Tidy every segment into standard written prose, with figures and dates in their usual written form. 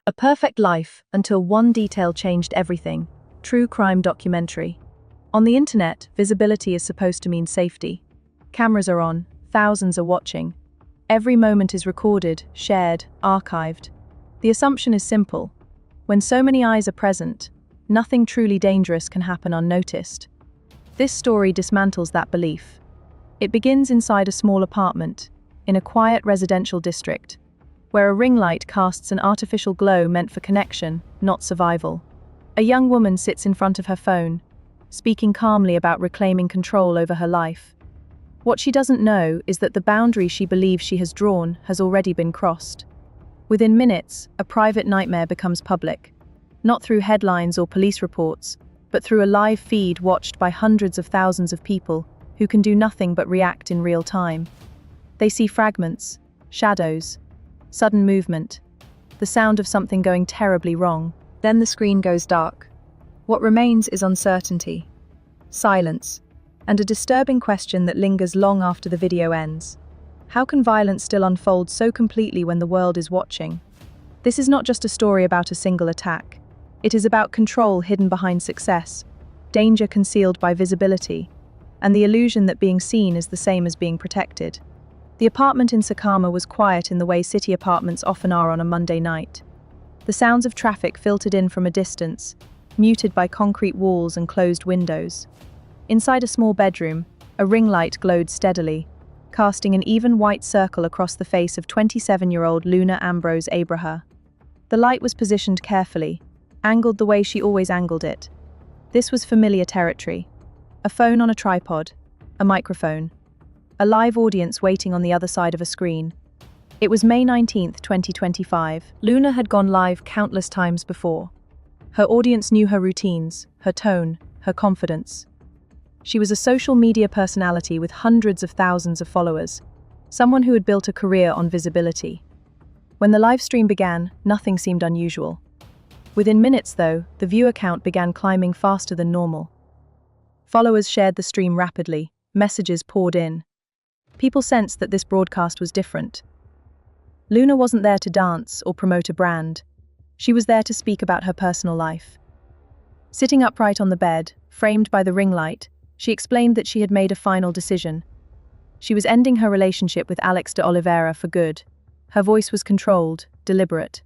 A perfect life until one detail changed everything. True crime documentary. On the internet, visibility is supposed to mean safety. Cameras are on, thousands are watching. Every moment is recorded, shared, archived. The assumption is simple. When so many eyes are present, nothing truly dangerous can happen unnoticed. This story dismantles that belief. It begins inside a small apartment, in a quiet residential district, where a ring light casts an artificial glow meant for connection, not survival. A young woman sits in front of her phone, speaking calmly about reclaiming control over her life. What she doesn't know is that the boundary she believes she has drawn has already been crossed. Within minutes, a private nightmare becomes public, not through headlines or police reports, but through a live feed watched by hundreds of thousands of people who can do nothing but react in real time. They see fragments, shadows, sudden movement, the sound of something going terribly wrong. Then the screen goes dark. What remains is uncertainty, silence, and a disturbing question that lingers long after the video ends. How can violence still unfold so completely when the world is watching? This is not just a story about a single attack. It is about control hidden behind success, danger concealed by visibility, and the illusion that being seen is the same as being protected. The apartment in Sakama was quiet in the way city apartments often are on a Monday night. The sounds of traffic filtered in from a distance, muted by concrete walls and closed windows. Inside a small bedroom, a ring light glowed steadily, casting an even white circle across the face of 27-year-old Luna Ambrose Abraha. The light was positioned carefully, angled the way she always angled it. This was familiar territory. A phone on a tripod, a microphone, a live audience waiting on the other side of a screen. It was May 19, 2025. Luna had gone live countless times before. Her audience knew her routines, her tone, her confidence. She was a social media personality with hundreds of thousands of followers, someone who had built a career on visibility. When the live stream began, nothing seemed unusual. Within minutes, though, the viewer count began climbing faster than normal. Followers shared the stream rapidly, messages poured in. People sensed that this broadcast was different. Luna wasn't there to dance or promote a brand. She was there to speak about her personal life. Sitting upright on the bed, framed by the ring light, she explained that she had made a final decision. She was ending her relationship with Alex de Oliveira for good. Her voice was controlled, deliberate.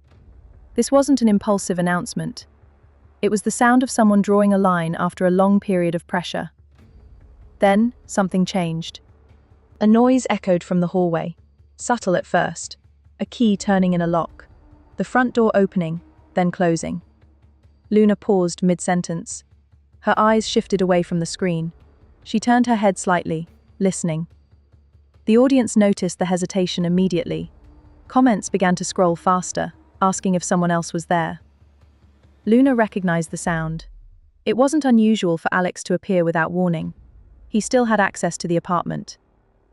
This wasn't an impulsive announcement. It was the sound of someone drawing a line after a long period of pressure. Then, something changed. A noise echoed from the hallway, subtle at first, a key turning in a lock, the front door opening, then closing. Luna paused mid-sentence. Her eyes shifted away from the screen. She turned her head slightly, listening. The audience noticed the hesitation immediately. Comments began to scroll faster, asking if someone else was there. Luna recognized the sound. It wasn't unusual for Alex to appear without warning. He still had access to the apartment.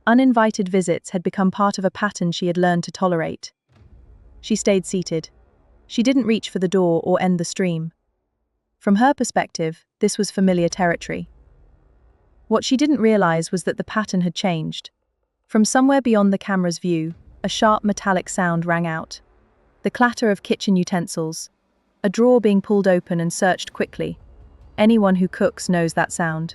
Uninvited visits had become part of a pattern she had learned to tolerate. She stayed seated. She didn't reach for the door or end the stream. From her perspective, this was familiar territory. What she didn't realize was that the pattern had changed. From somewhere beyond the camera's view, a sharp metallic sound rang out. The clatter of kitchen utensils, a drawer being pulled open and searched quickly. Anyone who cooks knows that sound.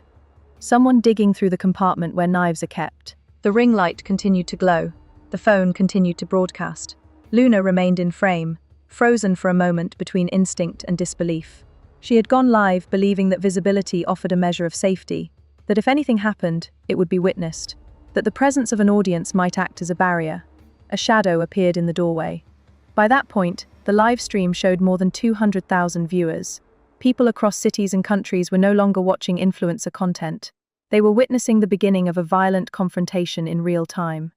Someone digging through the compartment where knives are kept. The ring light continued to glow. The phone continued to broadcast. Luna remained in frame, frozen for a moment between instinct and disbelief. She had gone live believing that visibility offered a measure of safety, that if anything happened, it would be witnessed, that the presence of an audience might act as a barrier. A shadow appeared in the doorway. By that point, the live stream showed more than 200,000 viewers. People across cities and countries were no longer watching influencer content. They were witnessing the beginning of a violent confrontation in real time.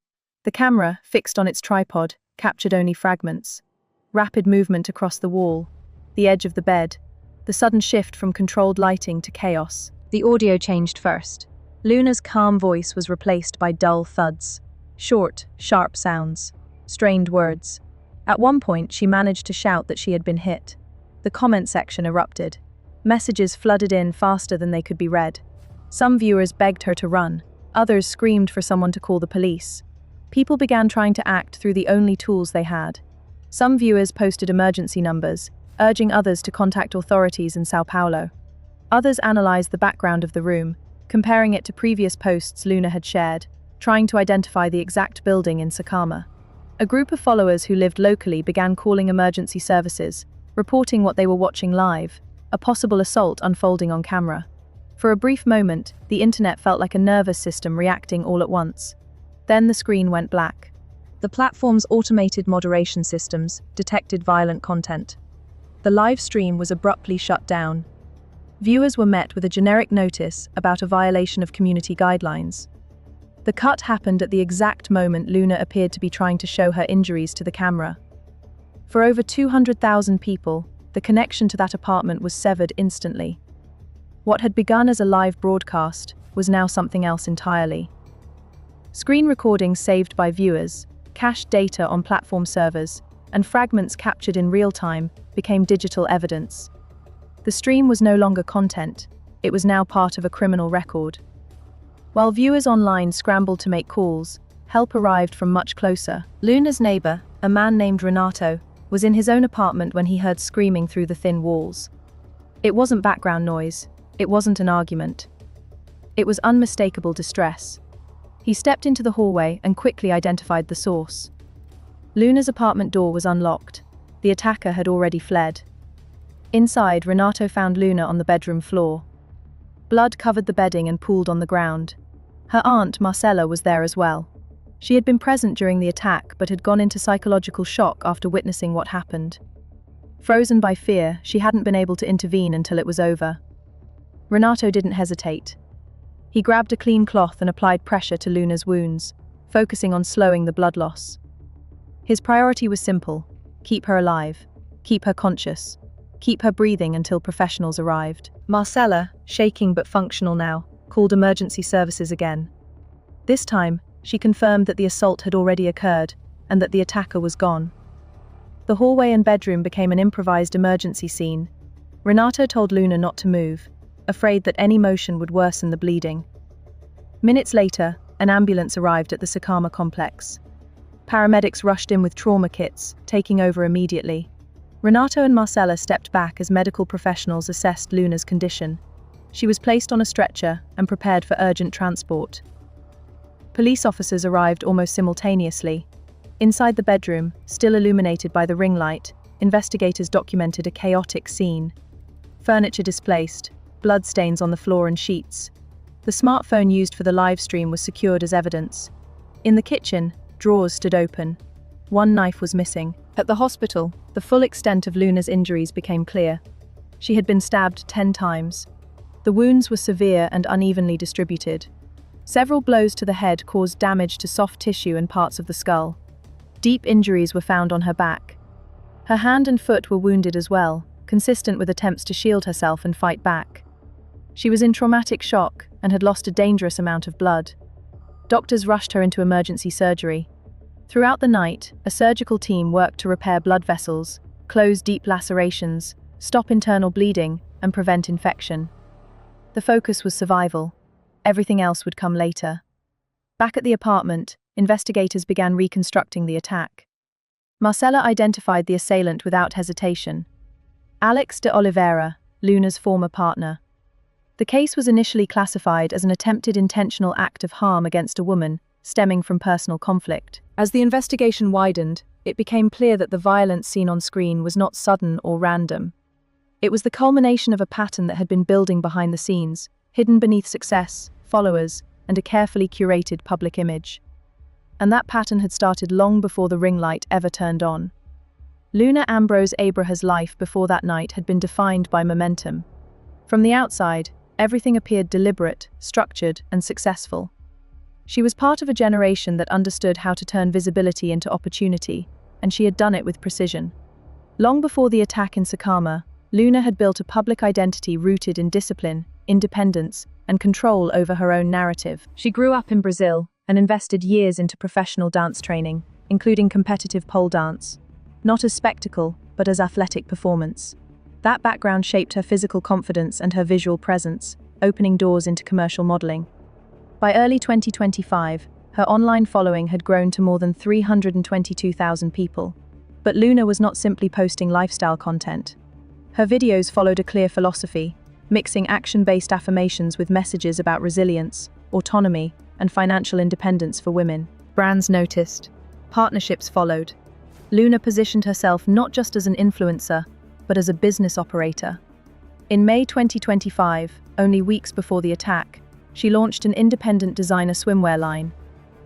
The camera, fixed on its tripod, captured only fragments. Rapid movement across the wall, the edge of the bed, the sudden shift from controlled lighting to chaos. The audio changed first. Luna's calm voice was replaced by dull thuds. Short, sharp sounds. Strained words. At one point, she managed to shout that she had been hit. The comment section erupted. Messages flooded in faster than they could be read. Some viewers begged her to run. Others screamed for someone to call the police. People began trying to act through the only tools they had. Some viewers posted emergency numbers, urging others to contact authorities in Sao Paulo. Others analyzed the background of the room, comparing it to previous posts Luna had shared, trying to identify the exact building in Sakama. A group of followers who lived locally began calling emergency services, reporting what they were watching live, a possible assault unfolding on camera. For a brief moment, the internet felt like a nervous system reacting all at once. Then the screen went black. The platform's automated moderation systems detected violent content. The live stream was abruptly shut down. Viewers were met with a generic notice about a violation of community guidelines. The cut happened at the exact moment Luna appeared to be trying to show her injuries to the camera. For over 200,000 people, the connection to that apartment was severed instantly. What had begun as a live broadcast was now something else entirely. Screen recordings saved by viewers, cached data on platform servers, and fragments captured in real time became digital evidence. The stream was no longer content, it was now part of a criminal record. While viewers online scrambled to make calls, help arrived from much closer. Luna's neighbor, a man named Renato, was in his own apartment when he heard screaming through the thin walls. It wasn't background noise, it wasn't an argument. It was unmistakable distress. He stepped into the hallway and quickly identified the source. Luna's apartment door was unlocked. The attacker had already fled. Inside, Renato found Luna on the bedroom floor. Blood covered the bedding and pooled on the ground. Her aunt, Marcella, was there as well. She had been present during the attack but had gone into psychological shock after witnessing what happened. Frozen by fear, she hadn't been able to intervene until it was over. Renato didn't hesitate. He grabbed a clean cloth and applied pressure to Luna's wounds, focusing on slowing the blood loss. His priority was simple: keep her alive, keep her conscious, keep her breathing until professionals arrived. Marcella, shaking but functional now, called emergency services again. This time, she confirmed that the assault had already occurred and that the attacker was gone. The hallway and bedroom became an improvised emergency scene. Renato told Luna not to move, afraid that any motion would worsen the bleeding. Minutes later, an ambulance arrived at the Sakama complex. Paramedics rushed in with trauma kits, taking over immediately. Renato and Marcella stepped back as medical professionals assessed Luna's condition. She was placed on a stretcher and prepared for urgent transport. Police officers arrived almost simultaneously. Inside the bedroom, still illuminated by the ring light, investigators documented a chaotic scene. Furniture displaced, bloodstains on the floor and sheets. The smartphone used for the live stream was secured as evidence. In the kitchen, drawers stood open. One knife was missing. At the hospital, the full extent of Luna's injuries became clear. She had been stabbed 10 times. The wounds were severe and unevenly distributed. Several blows to the head caused damage to soft tissue and parts of the skull. Deep injuries were found on her back. Her hand and foot were wounded as well, consistent with attempts to shield herself and fight back. She was in traumatic shock and had lost a dangerous amount of blood. Doctors rushed her into emergency surgery. Throughout the night, a surgical team worked to repair blood vessels, close deep lacerations, stop internal bleeding, and prevent infection. The focus was survival. Everything else would come later. Back at the apartment, investigators began reconstructing the attack. Marcella identified the assailant without hesitation. Alex de Oliveira, Luna's former partner. The case was initially classified as an attempted intentional act of harm against a woman, stemming from personal conflict. As the investigation widened, it became clear that the violence seen on screen was not sudden or random. It was the culmination of a pattern that had been building behind the scenes, hidden beneath success, followers, and a carefully curated public image. And that pattern had started long before the ring light ever turned on. Luna Ambrose Abraha's life before that night had been defined by momentum. From the outside, everything appeared deliberate, structured, and successful. She was part of a generation that understood how to turn visibility into opportunity, and she had done it with precision. Long before the attack in Sakama, Luna had built a public identity rooted in discipline, independence, and control over her own narrative. She grew up in Brazil and invested years into professional dance training, including competitive pole dance, not as spectacle, but as athletic performance. That background shaped her physical confidence and her visual presence, opening doors into commercial modeling. By early 2025, her online following had grown to more than 322,000 people. But Luna was not simply posting lifestyle content. Her videos followed a clear philosophy, mixing action-based affirmations with messages about resilience, autonomy, and financial independence for women. Brands noticed. Partnerships followed. Luna positioned herself not just as an influencer, but as a business operator. In May 2025, only weeks before the attack, she launched an independent designer swimwear line.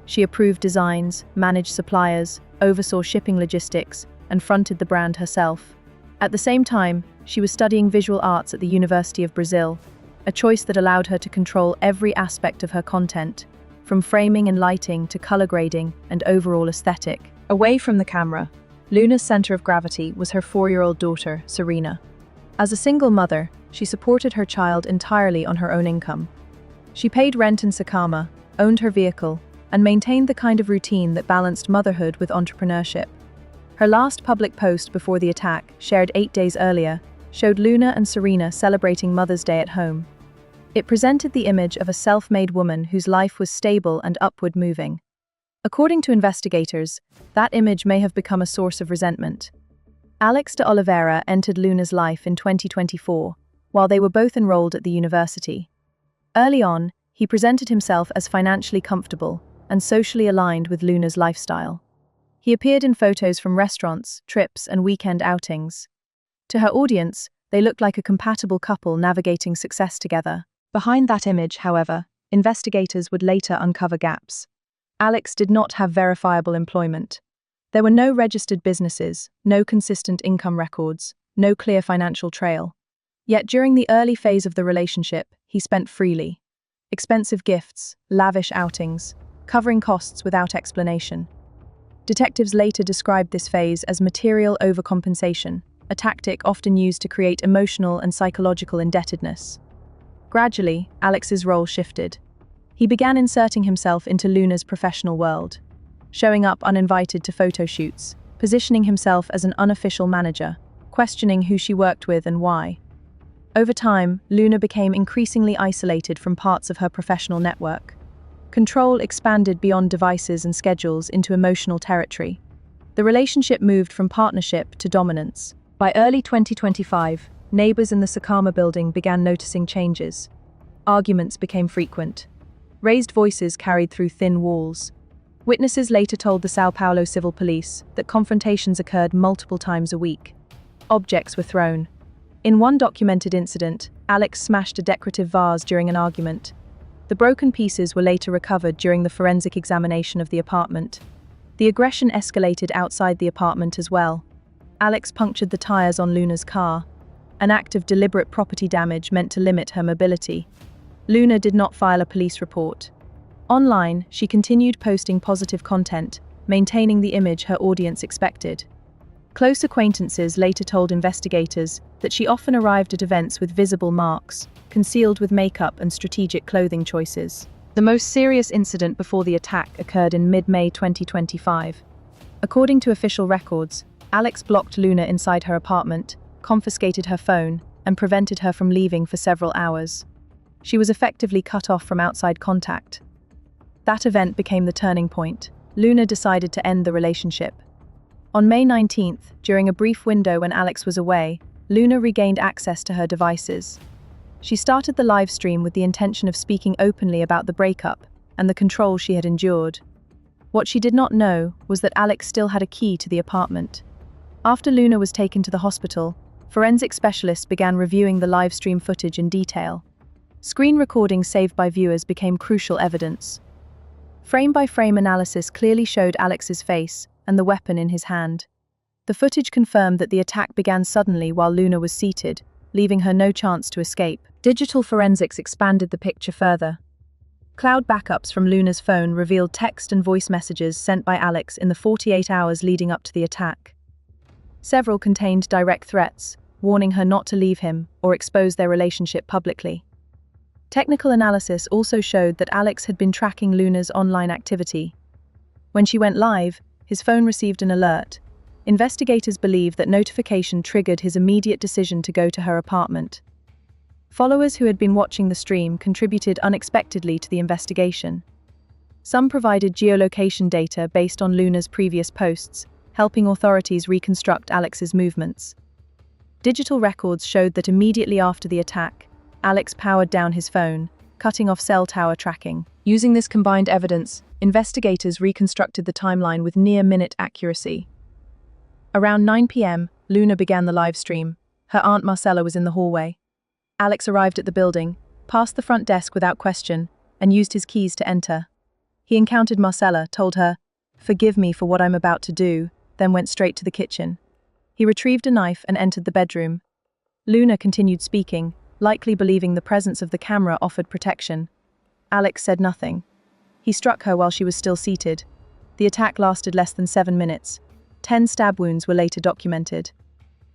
She approved designs, managed suppliers, oversaw shipping logistics, and fronted the brand herself. At the same time, she was studying visual arts at the University of Brazil, a choice that allowed her to control every aspect of her content, from framing and lighting to color grading and overall aesthetic. Away from the camera, Luna's center of gravity was her 4-year-old daughter, Serena. As a single mother, she supported her child entirely on her own income. She paid rent in Sakama, owned her vehicle, and maintained the kind of routine that balanced motherhood with entrepreneurship. Her last public post before the attack, shared 8 days earlier, showed Luna and Serena celebrating Mother's Day at home. It presented the image of a self-made woman whose life was stable and upward moving. According to investigators, that image may have become a source of resentment. Alex de Oliveira entered Luna's life in 2024, while they were both enrolled at the university. Early on, he presented himself as financially comfortable and socially aligned with Luna's lifestyle. He appeared in photos from restaurants, trips, and weekend outings. To her audience, they looked like a compatible couple navigating success together. Behind that image, however, investigators would later uncover gaps. Alex did not have verifiable employment. There were no registered businesses, no consistent income records, no clear financial trail. Yet during the early phase of the relationship, he spent freely. Expensive gifts, lavish outings, covering costs without explanation. Detectives later described this phase as material overcompensation, a tactic often used to create emotional and psychological indebtedness. Gradually, Alex's role shifted. He began inserting himself into Luna's professional world, showing up uninvited to photo shoots, positioning himself as an unofficial manager, questioning who she worked with and why. Over time, Luna became increasingly isolated from parts of her professional network. Control expanded beyond devices and schedules into emotional territory. The relationship moved from partnership to dominance. By early 2025, neighbors in the Sakama building began noticing changes. Arguments became frequent. Raised voices carried through thin walls. Witnesses later told the São Paulo Civil Police that confrontations occurred multiple times a week. Objects were thrown. In one documented incident, Alex smashed a decorative vase during an argument. The broken pieces were later recovered during the forensic examination of the apartment. The aggression escalated outside the apartment as well. Alex punctured the tires on Luna's car, an act of deliberate property damage meant to limit her mobility. Luna did not file a police report. Online, she continued posting positive content, maintaining the image her audience expected. Close acquaintances later told investigators that she often arrived at events with visible marks, concealed with makeup and strategic clothing choices. The most serious incident before the attack occurred in mid-May 2025. According to official records, Alex blocked Luna inside her apartment, confiscated her phone, and prevented her from leaving for several hours. She was effectively cut off from outside contact. That event became the turning point. Luna decided to end the relationship. On May 19th, during a brief window when Alex was away, Luna regained access to her devices. She started the live stream with the intention of speaking openly about the breakup and the control she had endured. What she did not know was that Alex still had a key to the apartment. After Luna was taken to the hospital, forensic specialists began reviewing the live stream footage in detail. Screen recordings saved by viewers became crucial evidence. Frame-by-frame analysis clearly showed Alex's face and the weapon in his hand. The footage confirmed that the attack began suddenly while Luna was seated, leaving her no chance to escape. Digital forensics expanded the picture further. Cloud backups from Luna's phone revealed text and voice messages sent by Alex in the 48 hours leading up to the attack. Several contained direct threats, warning her not to leave him or expose their relationship publicly. Technical analysis also showed that Alex had been tracking Luna's online activity. When she went live, his phone received an alert. Investigators believe that notification triggered his immediate decision to go to her apartment. Followers who had been watching the stream contributed unexpectedly to the investigation. Some provided geolocation data based on Luna's previous posts, helping authorities reconstruct Alex's movements. Digital records showed that immediately after the attack, Alex powered down his phone, cutting off cell tower tracking. Using this combined evidence, investigators reconstructed the timeline with near-minute accuracy. Around 9 p.m., Luna began the live stream. Her aunt Marcella was in the hallway. Alex arrived at the building, passed the front desk without question, and used his keys to enter. He encountered Marcella, told her, "Forgive me for what I'm about to do," then went straight to the kitchen. He retrieved a knife and entered the bedroom. Luna continued speaking, likely believing the presence of the camera offered protection. Alex said nothing. He struck her while she was still seated. The attack lasted less than 7 minutes. 10 stab wounds were later documented.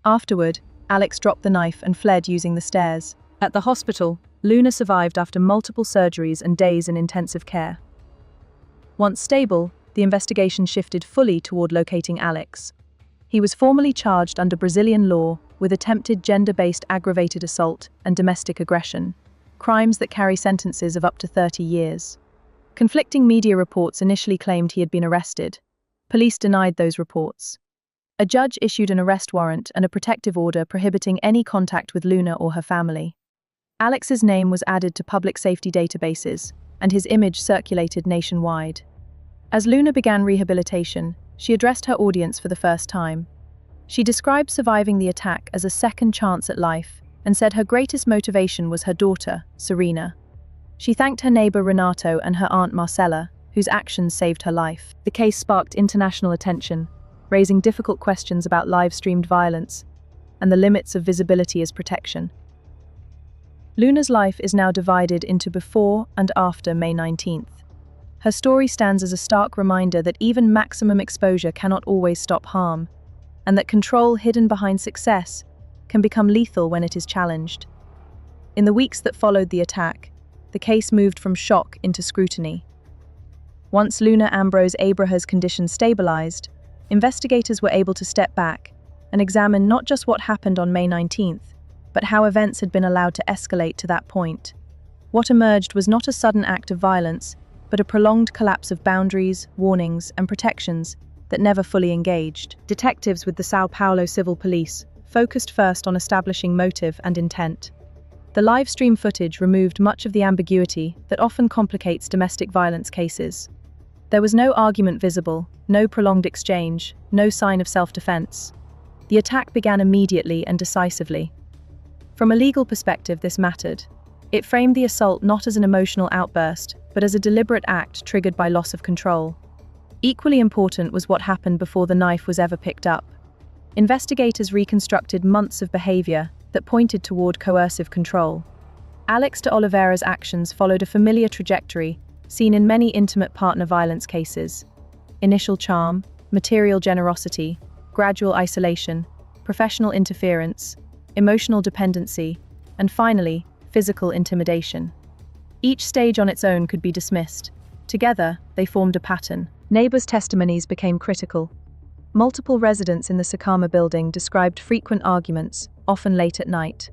Afterward, Alex dropped the knife and fled using the stairs. At the hospital, Luna survived after multiple surgeries and days in intensive care. Once stable, the investigation shifted fully toward locating Alex. He was formally charged under Brazilian law with attempted gender-based aggravated assault and domestic aggression, crimes that carry sentences of up to 30 years. Conflicting media reports initially claimed he had been arrested. Police denied those reports. A judge issued an arrest warrant and a protective order prohibiting any contact with Luna or her family. Alex's name was added to public safety databases, and his image circulated nationwide. As Luna began rehabilitation, she addressed her audience for the first time. She described surviving the attack as a second chance at life and said her greatest motivation was her daughter, Serena. She thanked her neighbor Renato and her aunt Marcella, whose actions saved her life. The case sparked international attention, raising difficult questions about live-streamed violence and the limits of visibility as protection. Luna's life is now divided into before and after May 19th. Her story stands as a stark reminder that even maximum exposure cannot always stop harm, and that control hidden behind success can become lethal when it is challenged. In the weeks that followed the attack, the case moved from shock into scrutiny. Once Luna Ambrose Abraha's condition stabilized, investigators were able to step back and examine not just what happened on May 19th, but how events had been allowed to escalate to that point. What emerged was not a sudden act of violence, but a prolonged collapse of boundaries, warnings, and protections that never fully engaged. Detectives with the São Paulo Civil Police focused first on establishing motive and intent. The live stream footage removed much of the ambiguity that often complicates domestic violence cases. There was no argument visible, no prolonged exchange, no sign of self-defense. The attack began immediately and decisively. From a legal perspective, this mattered. It framed the assault not as an emotional outburst, but as a deliberate act triggered by loss of control. Equally important was what happened before the knife was ever picked up. Investigators reconstructed months of behavior that pointed toward coercive control. Alex de Oliveira's actions followed a familiar trajectory seen in many intimate partner violence cases. Initial charm, material generosity, gradual isolation, professional interference, emotional dependency, and finally, physical intimidation. Each stage on its own could be dismissed. Together, they formed a pattern. Neighbors' testimonies became critical. Multiple residents in the Sakama building described frequent arguments, often late at night.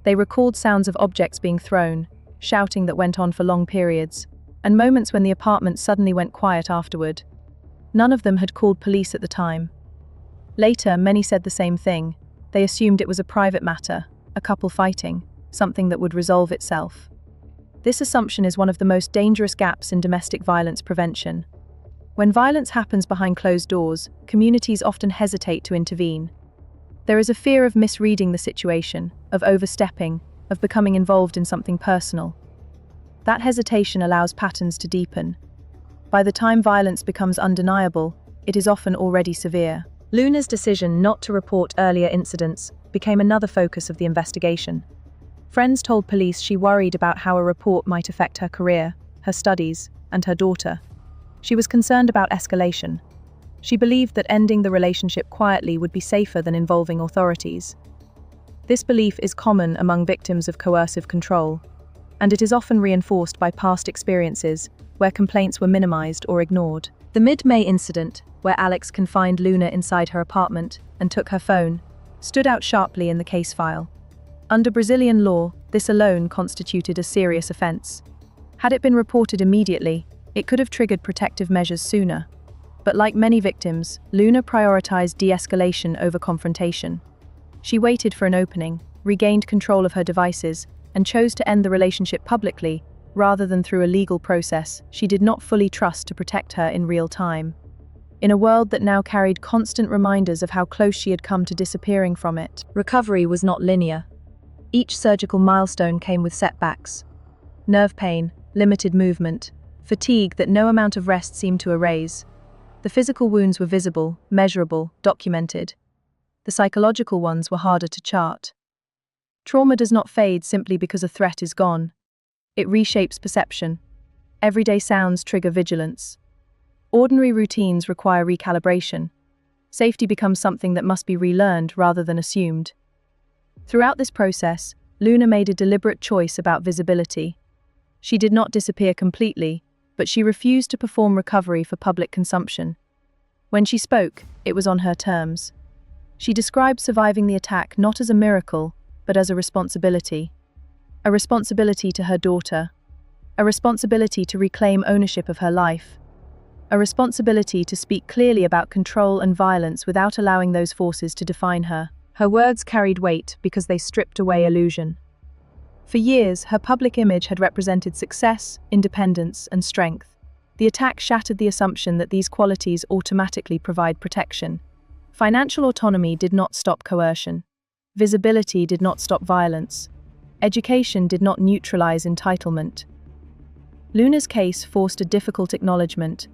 They recalled sounds of objects being thrown, shouting that went on for long periods, and moments when the apartment suddenly went quiet afterward. None of them had called police at the time. Later, many said the same thing. They assumed it was a private matter, a couple fighting, something that would resolve itself. This assumption is one of the most dangerous gaps in domestic violence prevention. When violence happens behind closed doors, communities often hesitate to intervene. There is a fear of misreading the situation, of overstepping, of becoming involved in something personal. That hesitation allows patterns to deepen. By the time violence becomes undeniable, it is often already severe. Luna's decision not to report earlier incidents became another focus of the investigation. Friends told police she worried about how a report might affect her career, her studies, and her daughter. She was concerned about escalation. She believed that ending the relationship quietly would be safer than involving authorities. This belief is common among victims of coercive control, and it is often reinforced by past experiences where complaints were minimized or ignored. The mid-May incident, where Alex confined Luna inside her apartment and took her phone, stood out sharply in the case file. Under Brazilian law, this alone constituted a serious offense. Had it been reported immediately, it could have triggered protective measures sooner. But But like many victims, Luna prioritized de-escalation over confrontation. She waited for an opening, regained control of her devices, and chose to end the relationship publicly, rather than through a legal process she did not fully trust to protect her in real time. In a world that now carried constant reminders of how close she had come to disappearing from it, recovery was not linear. Each surgical milestone came with setbacks. Nerve pain, limited movement, fatigue that no amount of rest seemed to erase. The physical wounds were visible, measurable, documented. The psychological ones were harder to chart. Trauma does not fade simply because a threat is gone. It reshapes perception. Everyday sounds trigger vigilance. Ordinary routines require recalibration. Safety becomes something that must be relearned rather than assumed. Throughout this process, Luna made a deliberate choice about visibility. She did not disappear completely, but she refused to perform recovery for public consumption. When she spoke, it was on her terms. She described surviving the attack not as a miracle, but as a responsibility. A responsibility to her daughter. A responsibility to reclaim ownership of her life. A responsibility to speak clearly about control and violence without allowing those forces to define her. Her words carried weight because they stripped away illusion. For years, her public image had represented success, independence, and strength. The attack shattered the assumption that these qualities automatically provide protection. Financial autonomy did not stop coercion. Visibility did not stop violence. Education did not neutralize entitlement. Luna's case forced a difficult acknowledgement.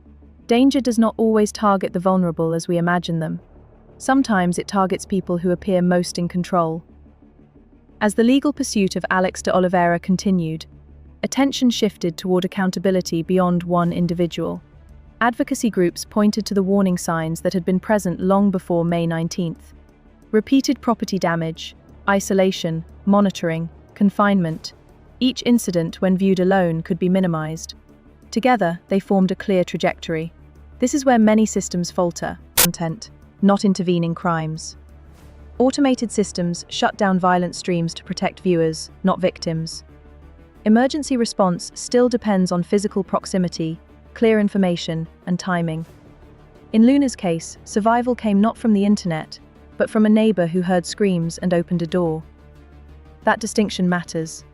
Danger does not always target the vulnerable as we imagine them. Sometimes it targets people who appear most in control. As the legal pursuit of Alex de Oliveira continued, attention shifted toward accountability beyond one individual. Advocacy groups pointed to the warning signs that had been present long before May 19th. Repeated property damage, isolation, monitoring, confinement. Each incident, when viewed alone, could be minimized. Together, they formed a clear trajectory. This is where many systems falter. Content, not intervening crimes. Automated systems shut down violent streams to protect viewers, not victims. Emergency response still depends on physical proximity, clear information, and timing. In Luna's case, survival came not from the internet, but from a neighbor who heard screams and opened a door. That distinction matters.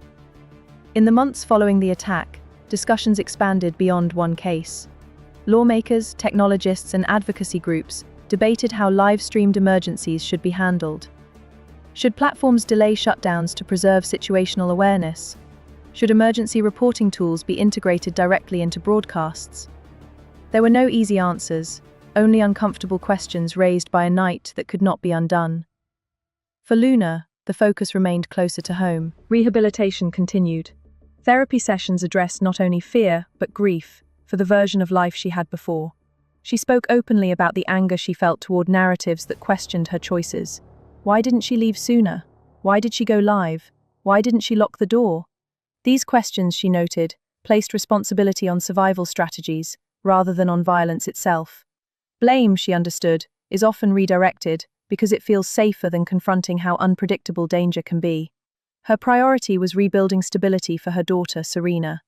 In the months following the attack, discussions expanded beyond one case. Lawmakers, technologists, and advocacy groups debated how live-streamed emergencies should be handled. Should platforms delay shutdowns to preserve situational awareness? Should emergency reporting tools be integrated directly into broadcasts? There were no easy answers, only uncomfortable questions raised by a night that could not be undone. For Luna, the focus remained closer to home. Rehabilitation continued. Therapy sessions addressed not only fear, but grief, for the version of life she had before. She spoke openly about the anger she felt toward narratives that questioned her choices. Why didn't she leave sooner? Why did she go live? Why didn't she lock the door? These questions, she noted, placed responsibility on survival strategies, rather than on violence itself. Blame, she understood, is often redirected because it feels safer than confronting how unpredictable danger can be. Her priority was rebuilding stability for her daughter, Serena.